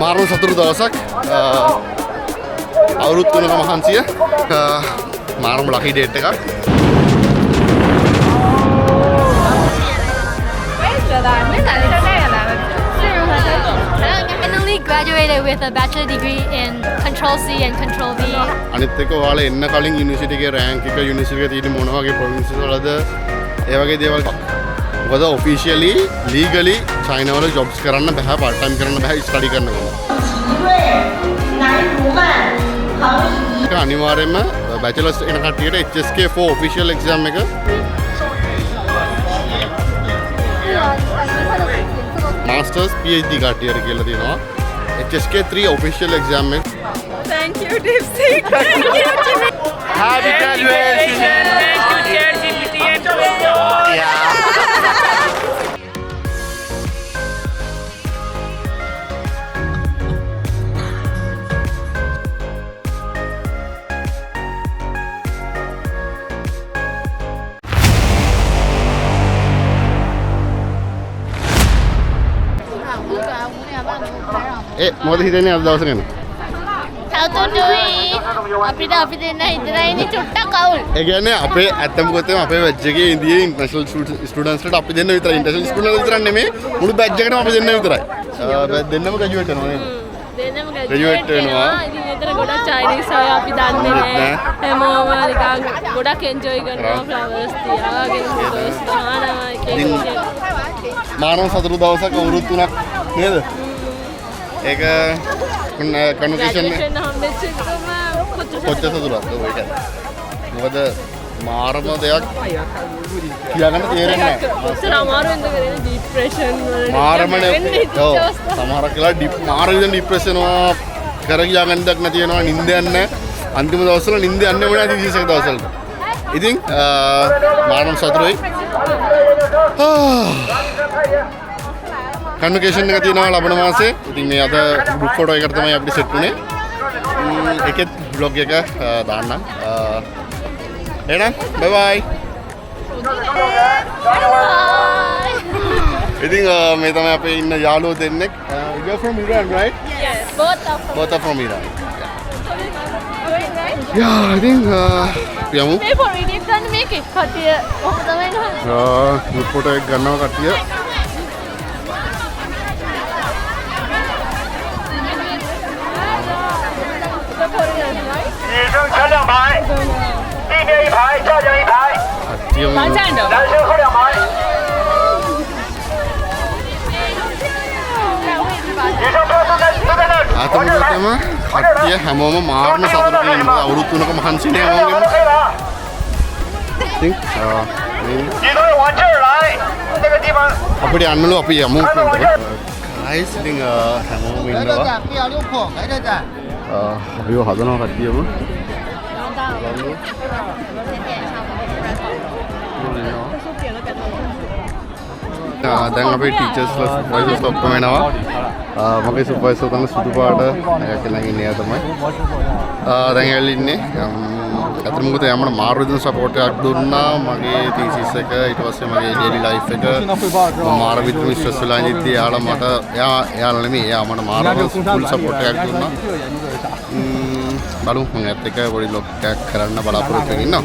මාර්ම සතුරු දවසක් අවුරුදු 3ක මහන්සිය මාර්ම ලකී ඩේට් එකක්. Graduated with a bachelor degree in Control C and Control V. අනිත් එක ඔයාලා එන්න කලින් යුනිවර්සිටි එකේ රෑන්ක් එක යුනිවර්සිටි එකේ තියෙන මොන වගේ ප්‍රොවින්සස් වලද ඒ වගේ දේවල්. මොකද ඔෆිෂියලි ලීගලි චයිනා වල ජොබ්ස් කරන්න බෑ, පාර්ට් ටයිම් කරන්න බෑ ස්ටඩි කරනකොට. ඒක අනිවාර්යයෙන්ම බැචලර්ස් එන කට්ටියට HSK4 ඔෆිෂියල් එක්සෑම් එක මාස්ටර්ස් PhD කට්ටියට කියලා තියෙනවා. HSK3 official exam. Thank you, Dipsy. Thank you, Jimmy. Happy graduation. Thank you, Chair CPTN. Yeah. මොකද හිතන්නේ අද දවස ගැන? සතුටුයි. අපිට දෙන්න හිතලා ඉන්නේ චුට්ටක් අවුල්. ඒ කියන්නේ අපේ ඇත්තම ගොතේම අපේ බැච් එකේ ඉන්දියාවේ ඉන්ටර්නැෂනල් ස්ටුඩන්ට්ස්ලාට අපි දෙන්න විතරයි. ඉන්ටර්නැෂනල් ස්ටුඩන්ට්ස් විතරක් නෙමෙයි මුළු බැච් එකටම අපි දෙන්න විතරයි. දෙන්නම ග්‍රැජුවේට් වෙනවා නේද? දෙන්නම ග්‍රැජුවේට් වෙනවා. ඉතින් එතන ගොඩක් චයිනීස් අය අපි දන්නේ නැහැ. හැමෝම නිකන් ගොඩක් එන්ජොයි කරනවා ෆ්ලවර්ස් තියාගෙන ෆොටෝස් ගන්නවා ඉතින් මානව සතුරු දවසක් අවුරුදු 3ක් නේද? ඒක කන්වර්සේෂන් කොච්චර සතුටුද ඔය කියන්නේ. මොකද මාරම දෙයක් කියන්න තේරෙන්නේ නැහැ. කොච්චර අමාරුවෙන්ද කරන්නේ ડિප්‍රෙෂන් වල. මාරමනේ. ඔව්. සමහරක් වෙලා මාර විදිහට ડિප්‍රෙෂන් වෙනවා. කර කියාගන්න දෙයක් නැති වෙනවා. නිින්ද යන්නේ. අන්තිම දවස්වල නිින්ද යන්නේ මොනවද විශේෂ දවස්වල. ඉතින් මාරම සතුටුයි. කන්වර්සේෂන් එක තියෙනවා ලබන මාසේ. ඉතින් මේ අද ගෲප් ෆොටෝ එකට තමයි අපිට සෙට් උනේ. ඒකෙත් බ්ලොග් එක දාන්නම්. එහෙනම් බයි බයි. ඉතින් මේ තමයි අපේ ඉන්න යාළුවෝ දෙන්නෙක්. You are from Iran, right? Yes, both are from Iran. Yeah, I think යමු. මේ පොඩි ඩිප් ගන්න මේකේ කටිය ඔක තමයි නෝ. ගෲප් ෆොටෝ එක ගන්නවා කට්ටිය. අතමුගතම කට්ටිය හැමෝම මාර්ම සතුටින් ඉන්නවා. අවුරුදු 3ක මහන්සිනේ හැමෝගෙම. ඉතින් අපිට යන්නලු අපි යමු. guys ඉතින් හැමෝම ඉන්නවා. අපිව හදනවා කට්ටියම. දැන් අපේ ටීචර්ස්ලා සුපර්වයිසර්ස් ඔක්කොම එනවා. මගේ සුපර්වයිසර් තමයි සුදු පාට කියලා ඉන්නේ එයා තමයි. දැන් ඇවිල්ලා ඉන්නේ. අතන මොකද යමන මාරු විදිහට සපෝට් එකක් දුන්නා මගේ තීසිස් එක ඊට පස්සේ මගේ ඩේලි ලයිෆ් එක මම මාරු විදිහට ස්ට්‍රෙස් වෙලා ඉඳී එයාලා මට එයාලා නෙමෙයි එයා මට මාරු ෆුල් සපෝට් එකක් දුන්නා. බලමු මම ඇත්ත එක පොඩි ලොක් එකක් කරන්න බලාපොරොත්තු වෙමින් ඉන්නවා.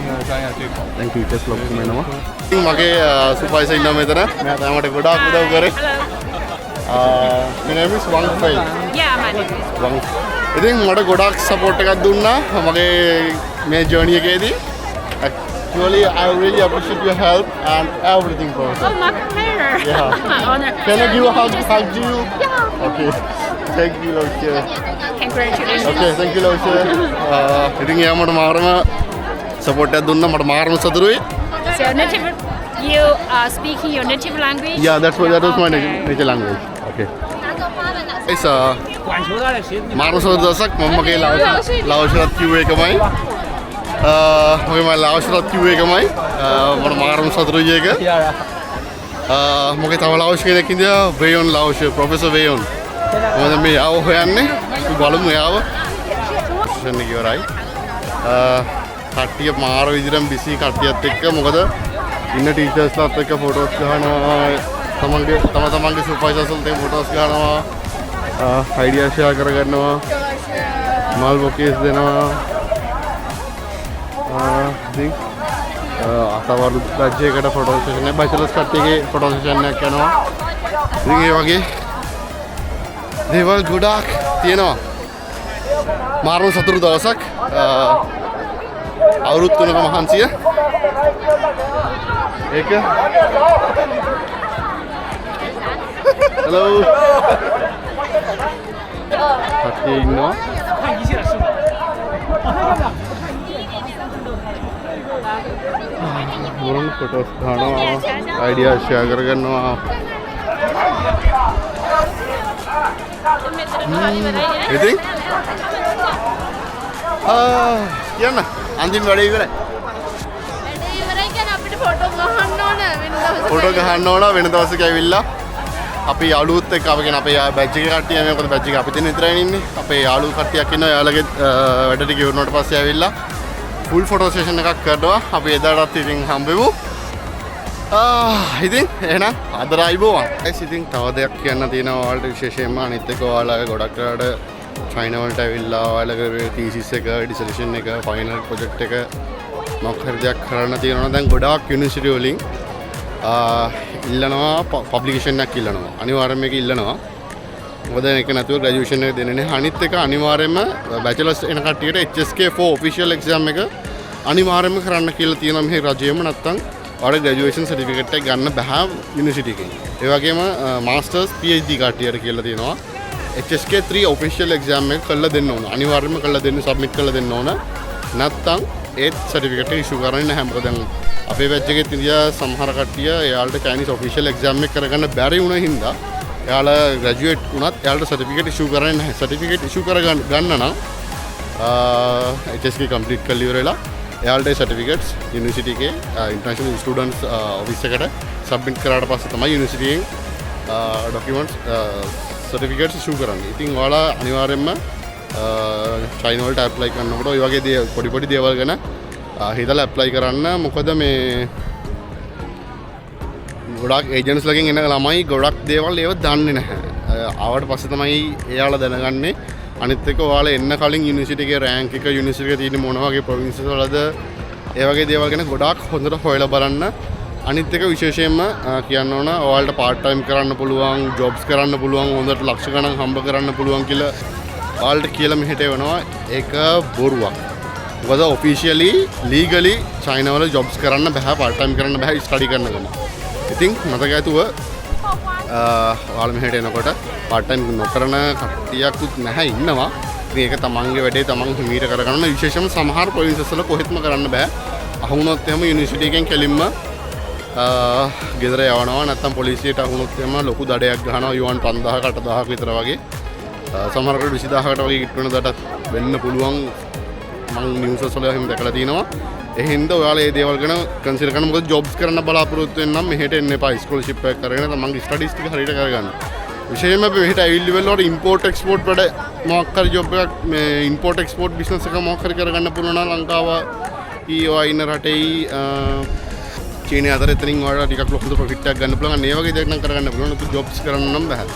දැන් ටීචර්ස් ලොක් වෙනවා. ඉතින් මගේ සුපර්වයිසර් ඉන්නවා මෙතන. මෙයා තමයි මට ගොඩාක් උදව් කරේ. My name is Wang Fei. Yeah, my name is Wang. ඉතින් මට ගොඩාක් සපෝට් එකක් දුන්නා මගේ මේ ජර්නි එකේදී. Actually, I really appreciate your help and everything for us. Oh, my pleasure. Yeah. My honor. Can I give a hug to you? Yeah. Okay. Thank you, Loche. Congratulations. Okay, thank you, Loche. ඉතින් එයා මට මාරම support එකක් දුන්නා. මට මාරම සතුටුයි. So, native, you are speaking your native language? Yeah, that was my native language. Okay. Guys, මාරම සතුටු දවසක් මම මගේ ලාවුෂරත් කිව්වේ එකමයි. මගේ මම ලාවුෂරත් කිව්වේ එකමයි. මට මාරම සතුටුයි ඒක. මගේ තව ලාවුෂ කෙනෙක් ඉඳලා වේයොන් ලාවුෂ ප්‍රොෆෙසර් වේයොන්. මොකද මේ ආව හොයන්නේ බලමු එයාව. සෙන් එක ඉවරයි. කට්ටිය මාර විදිහටම බිසි කට්ටියත් එක්ක මොකද ඉන්න ටීචර්ස්ලාත් එක්ක ෆොටෝස් ගන්නවා. තමන්ගේ සුපර්වයිසර්ස්ලාත් එක්ක ෆොටෝස් ගන්නවා. අයිඩියා ෂෙයා කරගන්නවා මල් බොකේස් දෙනවා ඉතින් අතවරු රජ්‍යයකට ෆොටෝ සෙෂන් එක බැචලර්ස් කට්ටියගේ ෆොටෝ සෙෂන් එකක් යනවා ඉතින් ඒ වගේ දේවල් ගොඩාක් තියෙනවා මාරුම සතුරු දවසක් අවුරුදු 3ක මහන්සිය ඒක හෙලෝ කට්ටිය ඉන්නවා මොන ෆොටෝස් ගන්නවා අයිඩියා ෂෙයා කරගන්නවා ඉතින් කියන්න අන්තිම වැඩේ ඉවරයි ෆොටෝ ගහන්න ඕන වෙන දවසක ඇවිල්ලා අපි යාළුවොත් එක්ක අපගෙන අපේ බැච් එකේ කට්ටිය මේ මොකද බැච් එක අපි දෙන්න විතරයි ඉන්නේ අපේ යාළුවෝ කට්ටියක් ඉන්නවා යාළුවගේ වැඩ ටික ඉවරනට පස්සේ ඇවිල්ලා ෆුල් ෆොටෝ සෙෂන් එකක් කරනවා අපි එදාටත් ඉතින් හම්බෙමු ඉතින් එහෙනම් අද රයිබෝවන් ඉතින් තව දෙයක් කියන්න තියෙනවා ඔයාලට විශේෂයෙන්ම අනිත් එක ඔයාලා ගොඩක් වෙලාවට චයිනා වලට ඇවිල්ලා ඔයාලගේ තීසිස් එක ඩිසර්ටේෂන් එක ෆයිනල් ප්‍රොජෙක්ට් එක මොකක් හරි දෙයක් කරන්න තියෙනවා දැන් ගොඩාක් යුනිවර්සිටි වලින් ඉල්ලනවා පබ්ලිකේෂන් එකක් ඉල්ලනවා අනිවාර්යයෙන්ම මේක ඉල්ලනවා මොකද ඒක නැතුව ග්‍රැජුවේෂන් එක දෙන්නේ නැහැ අනිත් එක අනිවාර්යයෙන්ම බැචලර්ස් එන කට්ටියට HSK4 ඔෆිෂියල් එක්සෑම් එක අනිවාර්යයෙන්ම කරන්න කියලා තියෙනවා මේ රජයේම නැත්තම් ඔයාලට ග්‍රැජුවේෂන් සර්ටිෆිකේට් එක ගන්න බෑ යුනිවර්සිටි එකෙන් ඒ වගේම මාස්ටර්ස් PhD කට්ටියට කියලා තියෙනවා HSK3 ඔෆිෂියල් එක්සෑම් එක කරලා දෙන්න ඕන අනිවාර්යයෙන්ම කරලා දෙන්න සබ්මිට් කරලා දෙන්න ඕන නැත්තම් ඒත් සර්ටිෆිකේට් එක ඉෂුව කරන්නේ නැහැ මොකද දැන් අපේ බැච් එකේ තියා සමහර කට්ටිය එයාලට චයිනීස් ඔෆිෂියල් එක්සෑම් එක කරගන්න බැරි වුණ හින්දා එයාලා ග්‍රැජුවේට් වුණත් එයාලට සර්ටිෆිකේට් ඉෂුව කරන්නේ නැහැ සර්ටිෆිකේට් ඉෂුව කරගන්න නම් HSK කම්ප්ලීට් කරලා ඉවර වෙලා එයාලට සර්ටිෆිකේට්ස් යුනිවර්සිටි එකේ ඉන්ටර්නැෂනල් ස්ටුඩන්ට්ස් ඔෆිස් එකට සබ්මිට් කරාට පස්සේ තමයි යුනිවර්සිටියෙන් ඩොකියුමන්ට්ස් සර්ටිෆිකේට්ස් ඉෂුව කරන්නේ. ඉතින් ඔයාලා අනිවාර්යයෙන්ම චයිනා වලට ඇප්ලයි කරනකොට ඔය වගේ පොඩි දේවල් ගැන හිතලා ඇප්ලයි කරන්න මොකද මේ ගොඩක් ඒජන්ට්ස් ලගෙන් එන ළමයි ගොඩක් දේවල් ඒව දන්නේ නැහැ. ආවට පස්සේ තමයි එයාලා දැනගන්නේ අනිත් එක ඔයාලා එන්න කලින් යුනිවර්සිටි එකේ රෑන්ක් එක යුනිවර්සිටි එකේ තියෙන මොන වගේ ප්‍රොවින්සස් වලද ඒ වගේ දේවල් ගැන ගොඩක් හොඳට හොයලා බලන්න. අනිත් එක විශේෂයෙන්ම කියන්න ඕන ඔයාලට පාර්ට් ටයිම් කරන්න පුළුවන්, ජොබ්ස් කරන්න පුළුවන්, හොඳට ලක්ෂ ගණන් හම්බ කරන්න පුළුවන් කියලා ඔයාලට කියලා මෙහෙට එවනවා. ඒක බොරුවක්. මොකද ඔෆිෂියලි ලීගලි චයිනා වල ජොබ්ස් කරන්න බෑ, පාර්ට් ටයිම් කරන්න බෑ ස්ටඩි කරන ගමන්. ඉතින් මතක ඇතුව ඔයාලා මෙහෙට එනකොට පාර්ට් ටයිම් නොකරන කට්ටියකුත් නැහැ ඉන්නවා. ඉතින් ඒක තමන්ගේ වැඩේ තමන් හිමීට කරගන්න විශේෂයෙන්ම සමහර ප්‍රොවින්සස් වල කොහෙත්ම කරන්න බෑ. අහුනොත් එහෙම යුනිවර්සිටි එකෙන් කෙලින්ම ගෙදර යවනවා නැත්නම් පොලිසියට අහුනොත් එහෙම ලොකු දඩයක් ගහනවා යුවන් 5000ක 8000ක විතර වගේ. සමහරකට 20000කට වගේ කිට් වෙන දඩක් වෙන්න පුළුවන්. මම නිවුස් වල එහෙම දැකලා තිනවා. ඒ හින්දා ඔයාලා මේ දේවල් ගැන කන්සිඩර් කරන්න මොකද ජොබ්ස් කරන්න බලාපොරොත්තු වෙන නම් මෙහෙට එන්න එපා ස්කෝලර්ෂිප් එකක් කරගෙන තමන්ගේ ස්ටඩීස් ටික හරියට කරගන්න. විශේෂයෙන්ම අපි මෙහෙට ඇවිල්ලි වල ඉම්පෝර්ට් එක්ස්පෝර්ට් වැඩ මොකක් හරි ජොබ් එකක් මේ ඉම්පෝර්ට් එක්ස්පෝර්ට් බිස්නස් එක මොකක් හරි කරගන්න පුළුවන් නම් ලංකාව ඊවා ඉන්න රටේ චීනය අතර එතනින් ඔයාලා ටිකක් ලොකු ප්‍රොෆිට් එකක් ගන්න පුළුවන්. ඒ වගේ දෙයක් නම් කරගන්න පුළුවන්. ලොකු ජොබ්ස් කරන්න නම් බෑ.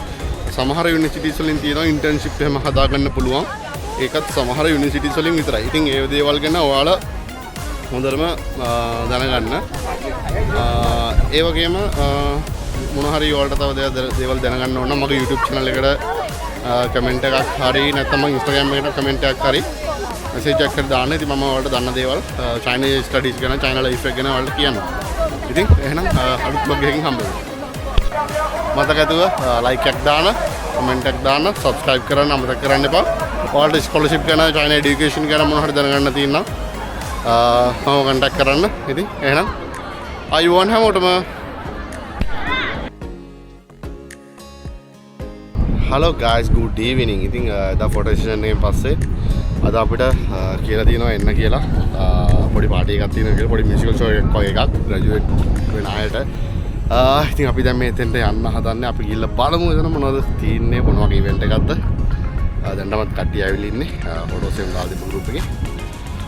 සමහර යුනිවර්සිටිස් වලින් තියෙනවා ඉන්ටර්න්ෂිප් එහෙම හදාගන්න පුළුවන්. ඒකත් සමහර යුනිවර්සිටිස් වලින් විතරයි. ඉතින් ඒ දේවල් ගැන ඔයාලා හොඳටම දැනගන්න. ඒ වගේම මොන හරි ඔයාලට තව දේවල් දැනගන්න ඕන නම් මගේ YouTube channel එකට කමෙන්ට් එකක් හරි නැත්නම් මගේ Instagram එකට කමෙන්ට් එකක් හරි මෙසේජ් එකක් හරි දාන්න. ඉතින් මම ඔයාලට දන්න දේවල් Chinese studies ගැන China life එක ගැන ඔයාලට කියන්න. ඉතින් එහෙනම් අලුත් vlog එකකින් හම්බ වෙමු. මතක ඇතුව like එකක් දාන්න, comment එකක් දාන්න, subscribe කරන්න අමතක කරන්න එපා. ඔයාලට scholarship ගැන China education ගැන මොන හරි දැනගන්න තියෙනවා මම කන්ටැක්ට් කරන්න. ඉතින් එහෙනම් අයුවන් හැමෝටම hello guys, good evening. ඉතින් දා ෆොටෝ සෙෂන් එකෙන් පස්සේ අද අපිට කියලා තියෙනවා එන්න කියලා පොඩි පාටි එකක් තියෙනවා කියලා පොඩි මියුසිකල් ෂෝ එකක් වගේ එකක් ග්‍රැජුවේට් වෙන අයට. ඉතින් අපි දැන් මේ එතෙන්ට යන්න හදන්නේ. අපි ගිහිල්ලා බලමු එතන මොනවද තියෙන්නේ, මොන වගේ ඉවෙන්ට් එකක්ද. දැන්ටමත් කට්ටිය ඇවිල්ලා ඉන්නේ ෆොටෝස් එකෙන් දාලා දීපු ගෲප් එකේ.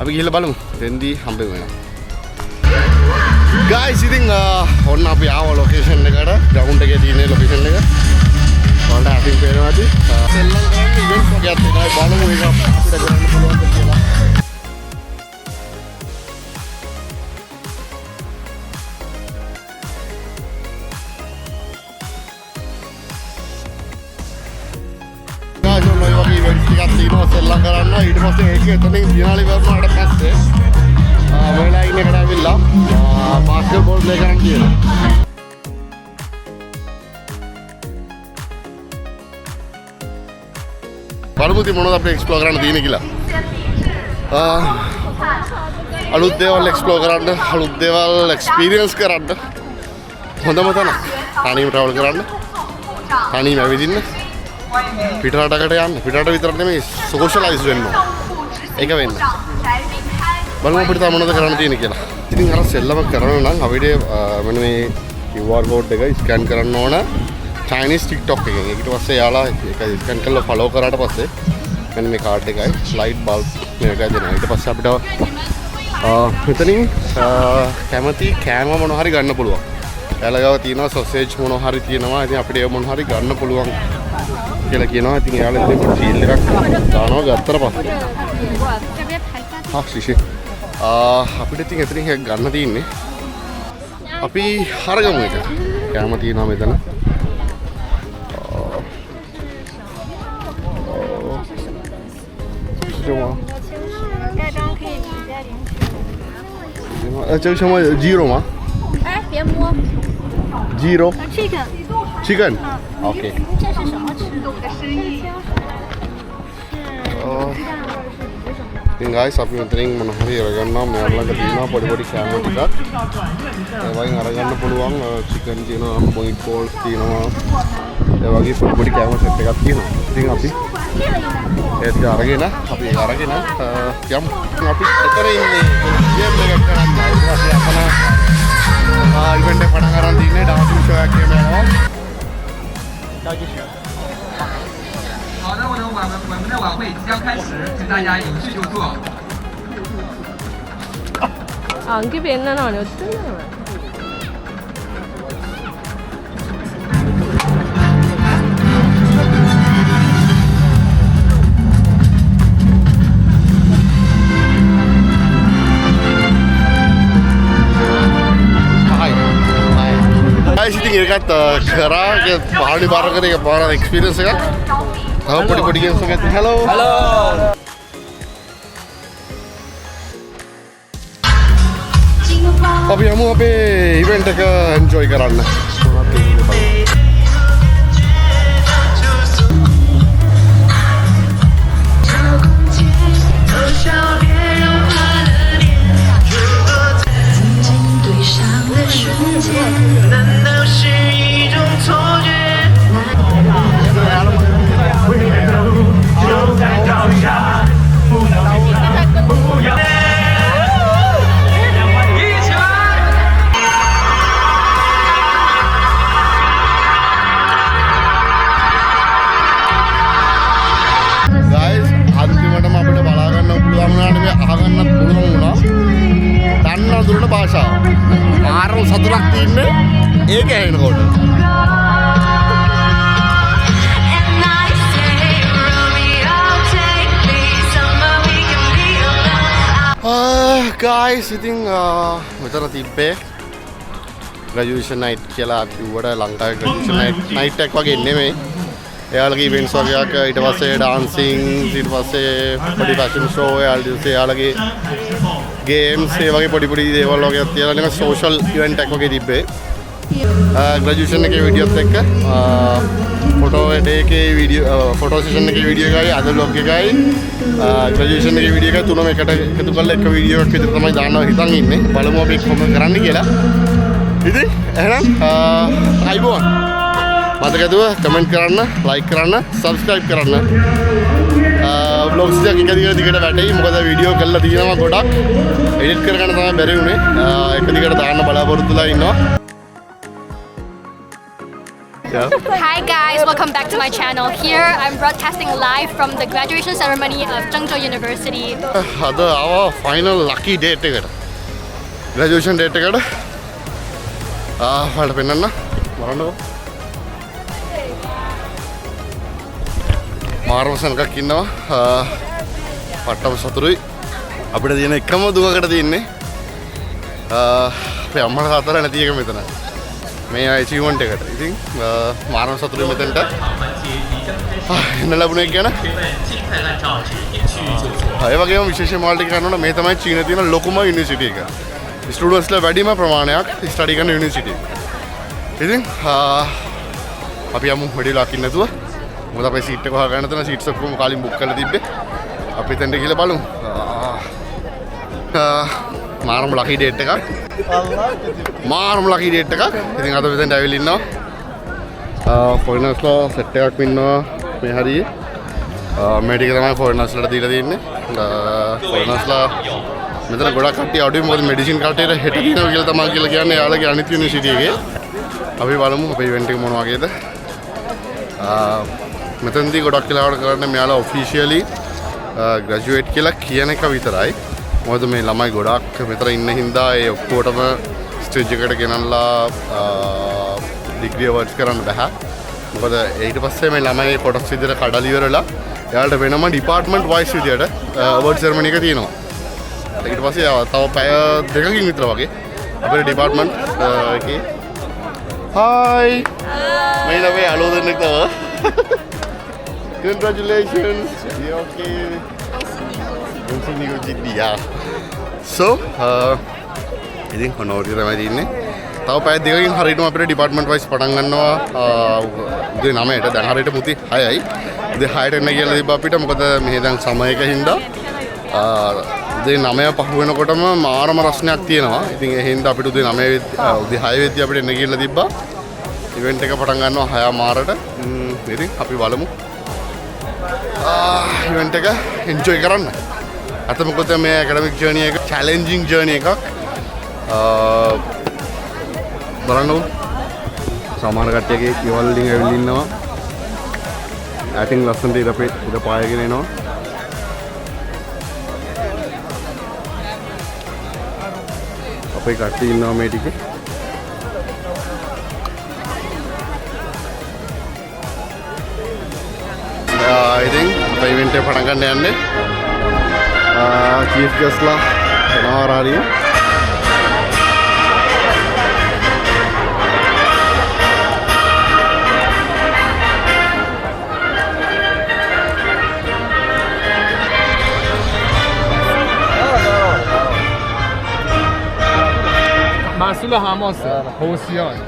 අපි ගිහිල්ලා බලමු. එතෙන්දී හම්බෙමු වෙනවා. guys, ඉතින් ඔන්න අපි ආව ලොකේෂන් එකට, ග්‍රවුන්ඩ් එකේ තියෙන ලොකේෂන් එක. වලට හැපි පේනවාද? සෙල්ලම් කරන්න ඉවෙන්ට් වගේක් තියෙනවා. බලමු ඒක අපිට කරන්න පුළුවන්ද කියලා. සෙල්ලම් කරන්න ඊට පස්සේ ඒක එතනින් දිනාලි වර්ණාට පස්සේ වෙලා ඉන්න එකට ඇවිල්ලා බාස්කට් බෝල් ප්ලේ කරන්න කියලා. බලමු ඉතින් මොනවද අපිට එක්ස්ප්ලෝර් කරන්න තියෙන්නේ කියලා. අලුත් දේවල් එක්ස්ප්ලෝර් කරන්න, අලුත් දේවල් එක්ස්පීරියන්ස් කරන්න හොඳම තැන. තනියම ට්‍රැවල් කරන්න, තනියම ඇවිදින්න. පිටරටකට යන්න. පිටරට විතරක් නෙමෙයි සෝෂලයිස් වෙන්න. ඒක වෙන්න. බලමු අපිට තව මොනවද කරන්න තියෙන්නේ කියලා. ඉතින් අර සෙල්ලම කරන්න නම් අපිට මෙන්න මේ QR code එක ස්කෑන් කරන්න ඕන Chinese TikTok එකෙන්. ඊට පස්සේ යාලා ඒක ස්කෑන් කරලා ෆලෝ කරාට පස්සේ මෙන්න මේ කාඩ් එකයි ස්ලයිඩ් බල්බ් මේකයි දෙනවා. ඊට පස්සේ අපිට මෙතනින් කැමති කෑම මොනවා හරි ගන්න පුළුවන්. එයාලා ගාව තියෙනවා සොසේජ් මොනවා හරි තියෙනවා. ඉතින් අපිට ඒ මොනවා හරි ගන්න පුළුවන් කියලා කියනවා. ඉතින් එයාලා ඉතින් ඩීල් එකක් දානවා ගත්තට පස්සේ. ශිෂි. අපිට ඉතින් එතනින් එකක් ගන්න තියෙන්නේ. අපි හරගමු එක. කැම තියෙනවා මෙතන.这个什么鸡肉吗？哎，别摸。鸡肉。Chicken。 Chicken。OK。这是什么吃的？ඉතින් guys අපි මෙතනින් මොන හරි අරගන්නවා. මෙයාලා ළඟ තියෙනවා පොඩි පොඩි කෑම ටිකක්. ඒ වයින් අරගන්න පුළුවන් chicken තියෙනවා, point balls තියෙනවා. ඒ වගේ පොඩි පොඩි කෑම සෙට් එකක් තියෙනවා. ඉතින් අපි ඒක අරගෙන අපි යමු. අපි එතන ඉන්නේ ගේම් එකක් කරන්න. ඊට පස්සේ අපන ඉවෙන්ට් එක පටන් ගන්න තියෙන්නේ ඩාන්සින් ෂෝ එකක් යනවා. 好的，我们的晚会即将开始，请大家有序就坐。 අංකි පෙන්නනවනේ ඔතන. guys ඉතින් ඒකත් කරා පාරණි බාර කරේ එක පාර එක්ස්පීරියන්ස් එකක්. තව පොඩි පොඩි ගේම්ස් එකක්. hello hello අපි යමු අපේ ඉවෙන්ට් එක එන්ජොයි කරන්න. භාෂාව. ආරම සතුටක් තින්නේ ඒක ඇහෙනකොට. guys ඉතින් මෙතන තිබ්බේ graduation night කියලා කිව්වට ලංකාවේ graduation night එකක් වගේ නෙමෙයි. එයාලගේ ඉවෙන්ට්ස් වගේක් ඊට පස්සේ ඩාන්සින් ඊට පස්සේ පොඩි ෆැෂන් ෂෝ එයාලගේ ගේම්ස් ඒ වගේ පොඩි පොඩි දේවල් වගේක් තියලා නිකන් සෝෂල් ඉවෙන්ට් එකක් වගේ තිබ්බේ. graduation එකේ වීඩියෝත් එක්ක ෆොටෝ එකේ වීඩියෝ ෆොටෝ සෙෂන් එකේ වීඩියෝ එකයි අද vlog එකයි graduation එකේ වීඩියෝ එකයි තුනම එකට එකතු කරලා එක වීඩියෝ එකක් විතර තමයි දානවා හිතන් ඉන්නේ. බලමු අපි කොහොමද කරන්න කියලා. ඉතින් එහෙනම් අයිබෝන් මතක ඇතුව කමෙන්ට් කරන්න, ලයික් කරන්න, සබ්ස්ක්‍රයිබ් කරන්න. vlogs එක දිගට වැටෙයි. මොකද වීඩියෝ කරලා තියෙනවා ගොඩක්. එඩිට් කරගන්න තමයි බැරි වුනේ. එක දිගට දාන්න බලාපොරොත්තුලා ඉන්නවා. Hi guys, welcome back to my channel. Here I'm broadcasting live from the graduation ceremony of Zhengzhou University. අද our final lucky date එකට. graduation date එකට. ඔයාලට පෙන්නන්න. බලන්නකෝ. මාරම සනකක් ඉන්නවා පට්ටම සතුරුයි අපිට තියෙන එකම දුකකට තියෙන්නේ අපේ අම්මලා තාත්තලා නැති එක මෙතන මේ අචීව්මන්ට් එකට ඉතින් මාරම සතුරුයි මෙතනට එන්න ලැබුණේ ගැන ඒ වගේම විශේෂ මාල්ටි කරනවා මේ තමයි චීනයේ තියෙන ලොකුම යුනිවර්සිටි එක ස්ටුඩන්ට්ස්ලා වැඩිම ප්‍රමාණයක් ස්ටඩි කරන යුනිවර්සිටි ඉතින් අපි යමු වැඩි ලකින් නැතුව මොකද අපේ සීට් එක හොයාගන්න තන සීට්ස් ඔක්කොම කාලින් බුක් කරලා තිබ්බේ අපි එතනට ගිහලා බලමු මාරම ලකි ඩේට් එකක් මාරම ලකි ඩේට් එකක් ඉතින් අද මෙතනට ඇවිල්ලා ඉන්නවා ෆොරිනර්ස්ලා සෙට් එකක් ඉන්නවා මේ හරියේ මේ ටික තමයි ෆොරිනර්ස්ලාට දීලා තියෙන්නේ ෆොරිනර්ස්ලා මෙතන ගොඩක් කට්ටිය අඩුයි මොකද මෙඩිසින් කට්ටියට හෙට දිනවා කියලා තමයි කියලා කියන්නේ යාළුවගේ අනිත් යුනිවර්සිටි එකේ අපි බලමු අපේ ඉවෙන්ට් එක මොන වගේද මෙතනදී ගොඩක් වෙලාවට කරන්නේ මෙයාලා ඔෆිෂියලි ග්‍රැජුවේට් කියලා කියන එක විතරයි මොකද මේ ළමයි ගොඩක් මෙතන ඉන්න හින්දා ඒ ඔක්කොටම ස්ටේජ් එකට ගෙනල්ලා ඩිග්‍රී අවර්ඩ්ස් කරන්න බෑ මොකද ඊට පස්සේ මේ ළමයි කොටස් විදිහට කඩලා ඉවරලා එයාලට වෙනම ඩිපාර්ට්මන්ට් වයිස් විදිහට අවර්ඩ් සෙරමනි එක තියෙනවා ඊට පස්සේ තව පැය දෙකකින් විතර වගේ අපේ ඩිපාර්ට්මන්ට් එකේ Hi! May na may hello din nito. Congratulations. You okay? Ang yeah. So, ඉතින් කොනෝටි තමයි තින්නේ. තව පැය දෙකකින් හරියටම අපේ ඩිපාර්ට්මන්ට් වයිස් පටන් ගන්නවා. උදේ 9ට දැන් හරියට මුති 6යි. උදේ 6ට එන්න කියලා තිබ්බා අපිට. මොකද මෙහෙ දැන් සමයක හින්දා උදේ 9 පහ වෙනකොටම මාරම රස්නයක් තියෙනවා. ඉතින් ඒ හින්දා අපිට උදේ 9 උදේ 6 වෙද්දී අපිට එන්න කියලා තිබ්බා. ඉවෙන්ට් එක පටන් ගන්නවා 6 මාරට. ඉතින් අපි බලමු. ඉවෙන්ට් එක එන්ජොයි කරන්න. අත මොකද මේ ඇකඩමික් ජර්නි එක චැලෙන්ජින් ජර්නි එකක්. බලන්න සමාන කට්ටියගේ ඉවල් වලින් ඇවිල්ලා ඉන්නවා. ඇටින් ලස්සනට ඉර පායගෙන එනවා. අපේ කට්ටිය ඉන්නවා මේ ටිකේ. ඉතින් අපේ ඉවෙන්ට් එක පටන් ගන්න යන්නේ. චීෆ් ගෙස්ට්ලා එනවා හරිය. مسئول حماسه حوثیان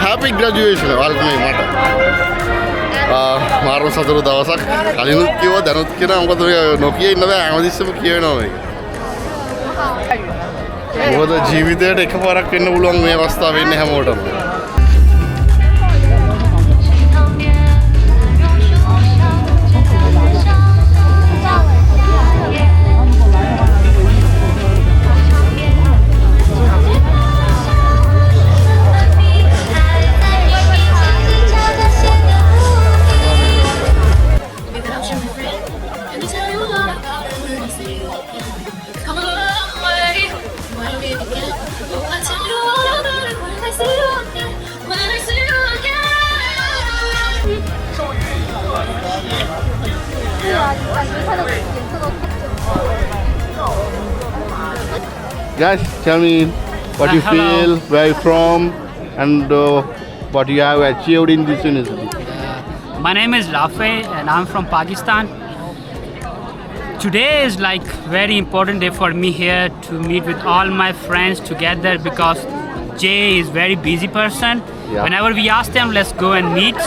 Happy graduation వాళ్ళకి మాట මාරම සතුරු දවසක් කලිනුත් කිව්වා දැනුත් කියනවා මොකද නොකිය ඉන්න බෑ හැමතිස්සෙම කියවෙනවා මේක මොකද ජීවිතේට එකපාරක් වෙන්න පුළුවන් මේ අවස්ථාව වෙන්නේ හැමෝටම Guys, tell me what you feel, where you from, and what you have achieved in this university. My name is Rafe and I'm from Pakistan. Today is like very important day for me here to meet with all my friends together because Jay is very busy person. Yeah. Whenever we ask them, let's go and meet,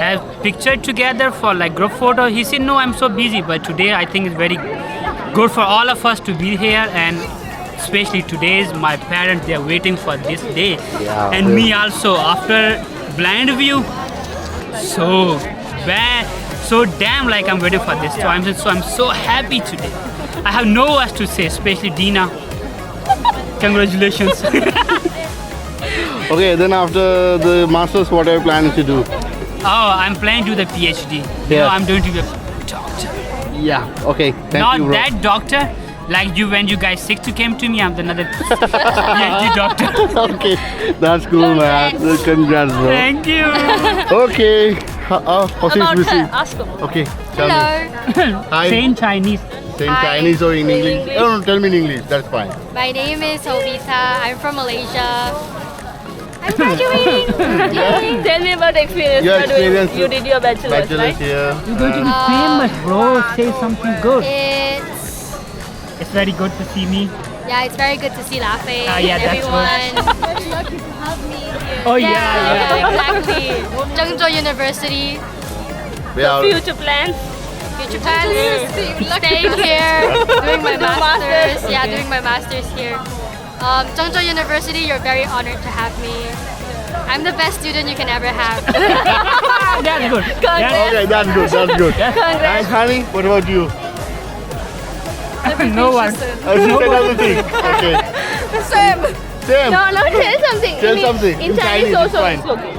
have picture together for like group photo. He said, no, I'm so busy. But today I think it's very good for all of us to be here and especially today's my parents, they are waiting for this day. Yeah, And yeah. me also after blind view. So bad, so damn like I'm waiting for this. So I'm so happy today. I have no words to say, especially Dina. Congratulations. Okay, then after the masters, what are you planning to do? Oh, I'm planning to do the PhD. Yeah. No, I'm going to be a doctor. Yeah. Okay. Thank Not you, bro. that doctor. Like you, when you guys 6 came to me, I'm another PhD doctor. Okay, that's cool, man. Congrats, bro. Thank you. Okay. How's About it her, ask about Okay. Tell me. Hello, Hi. Say in Chinese. Say in Hi. Chinese or in In English? English. No, tell me in English. That's fine. my name is Hovita. I'm from Malaysia. I'm graduating. Tell me about the experience. Your you are doing- experience You did your bachelor's, Bachelor's right? here. You're going to be famous, bro. Say something good. It's It's very good to see me. yeah, it's very good to see Lafe Ah, yeah, and that's everyone. Oh yeah. exactly. Zhengzhou University. We are. Future plans. Future plans. Staying here, doing my masters. Yeah, doing my masters here. Zhengzhou University, you're very honored to have me. I'm the best student you can ever have. That's good. Okay, that's good. That's good. And honey, what about you? No one. She said everything. Okay. Same. Same. No, tell something. Tell something. In In Chinese Chinese, also. it's fine. It's okay.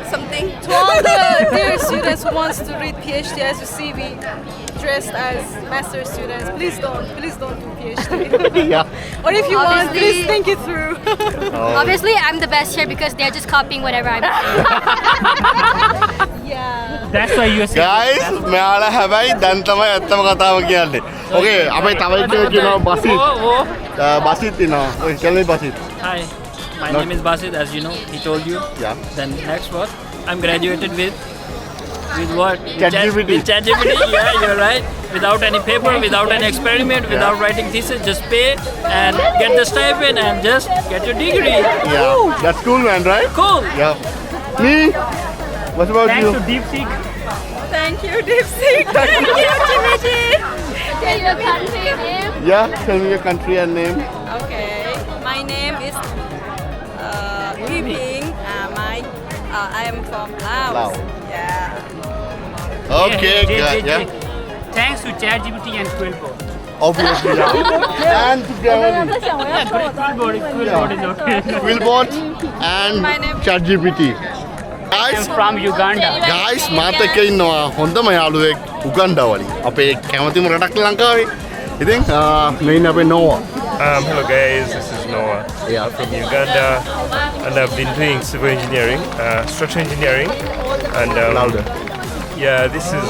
Something. To all the dear students who wants to read PhD as you see me dressed as master students, please don't do PhD. Yeah. Or if you want, Obviously- please think it through. Obviously, I'm the best here because they're just copying whatever I'm saying. Yeah. That's why you're saying. Guys, මෙයාලා හැබැයි දැන් තමයි ඇත්තම කතාව කියන්නේ. Okay, අපේ තව එකෙක් කියනවා බසිත්. බසිත් ඉන්නවා. ඔය කියන්නේ බසිත්. Hi, my Not- name is Basit, as you know, he told you. Yeah. Then next what? I'm graduated with what? With ChatGPT. With ChatGPT, yeah, you're right. Without any paper, without any experiment, without writing thesis, just pay and get the stipend and just get your degree. Yeah. That's cool, man, right? Cool. Yeah. Me? What about Thanks you? to DeepSeek. Thank you, Dipsy. Thank you, Timothy. Tell your country name. Yeah, tell me your country and name. Okay, my name is Huy Bing. I am from Laos. Laos. Yeah. Okay, good. Yeah. Thanks to ChatGPT and Quillbot. Obviously, yeah. And to Gravity. Yeah, Quillbot is okay. Quillbot and My name- ChatGPT. I'm Guys, from Uganda. guys, මාත් එක්ක ඉන්නවා හොඳම යාළුවෙක් උගන්ඩා වලින්. අපේ කැමතිම රටක් ලංකාවේ. ඉතින් මෙයින් අපේ Noah. Hello guys, this is Noah. Yeah. I'm from Uganda and I've been doing civil engineering, structural engineering, and Louder. yeah, this is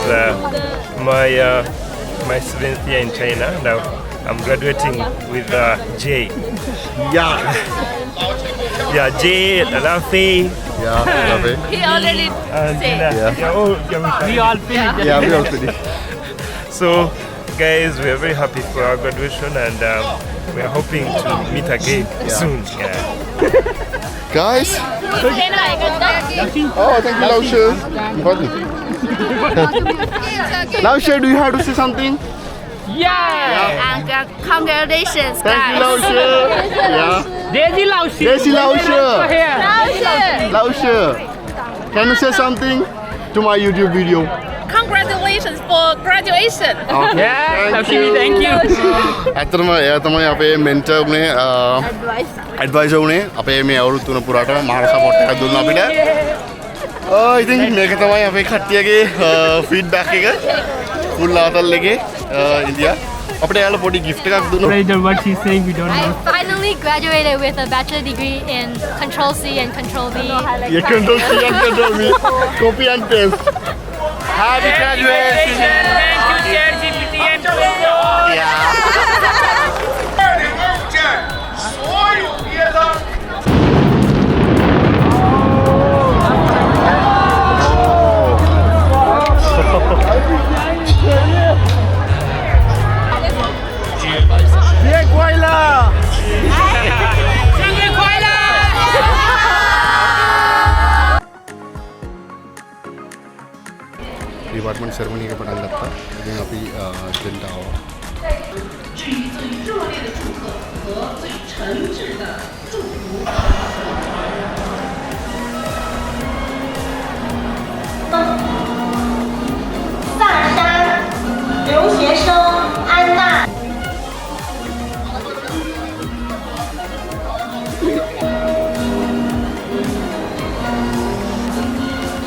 my 7th year in China. Now I'm graduating with J. Yeah. Yeah, J, Lafe, Yeah, love it. He already and said. Yeah. yeah, oh, yeah, We all finished. Yeah, we all finished. So, guys, we are very happy for our graduation and we are hoping to meet again soon. Yeah. Guys. Oh, thank you, Laushe. Important. Laushe, do you have to say something? Yeah. Congratulations, Thank you, Laushe. Yeah. Desi Laushi. Desi Laushe. Here. Laushe, can you say something to my YouTube video? Congratulations for graduation. Okay. Yeah, Laushi, thank you. ඇත්තටම එයා තමයි අපේ mentor උනේ adviser උනේ අපේ මේ අවුරුදු 3 පුරාට මාර සපෝට් එකක් දුන්නා අපිට. ඉතින් මේක තමයි අපේ කට්ටියගේ ෆීඩ්බැක් එක. ෆුල් ආතල් එකේ ඉන්දියා. අපිට යාළුවා පොඩි gift එකක් දුන්නා. Rather what she's saying, we don't I know. finally graduated with a bachelor degree in Control C and Control V. You control C and control me. Copy and paste. Happy graduation. Thank you, ChatGPT and Quillbot. Yeah. Department ceremony का पढ़ाई लगता है लेकिन अभी agenda हुआ 和最诚挚的祝福。萨珊留学生安娜。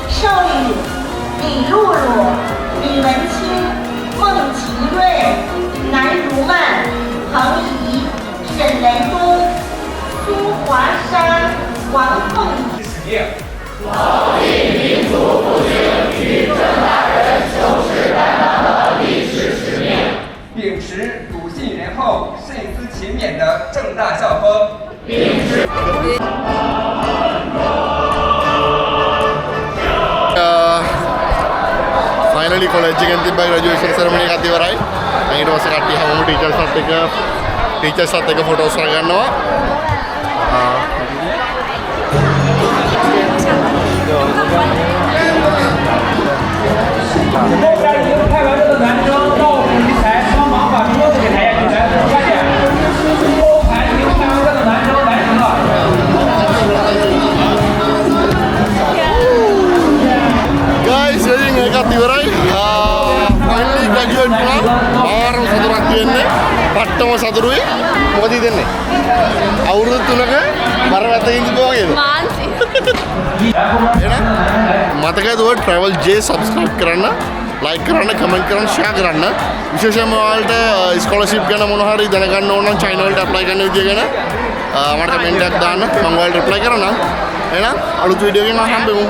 邵宇、李露露、李文清、孟奇瑞、南如曼、彭怡、沈雷东、苏华山、王凤仪。使命。牢记民族复兴与郑大人就事担当的历史使命，秉持笃信仁厚、慎思勤勉的正大校风，秉持。Finally college එකෙන් තිබ්බ graduation ceremony එකක් ඉවරයි. ඊට පස්සේ කට්ටිය හැමෝම teachers වත් එක photos ගන්නවා. Guys, wedding එකත් ඉවරයි. Finally graduate වුණා. මාරම සතුටක් තියෙන්නේ. පට්ටම සතුටුයි. මොකද හිතන්නේ? අවුරුදු 3ක බර වැතකින් තිබ්බා වගේද? මාන්සි. එහෙනම් මතකද ඔය travel J subscribe කරන්න, like කරන්න, comment කරන්න, share කරන්න. විශේෂයෙන්ම ඔයාලට scholarship ගැන මොන හරි දැනගන්න ඕන නම් China වලට apply කරන්න විදිය ගැන මට comment එකක් දාන්න. මම ඔයාලට reply කරන්නම්. එහෙනම් අලුත් වීඩියෝ එකකින් හම්බෙමු.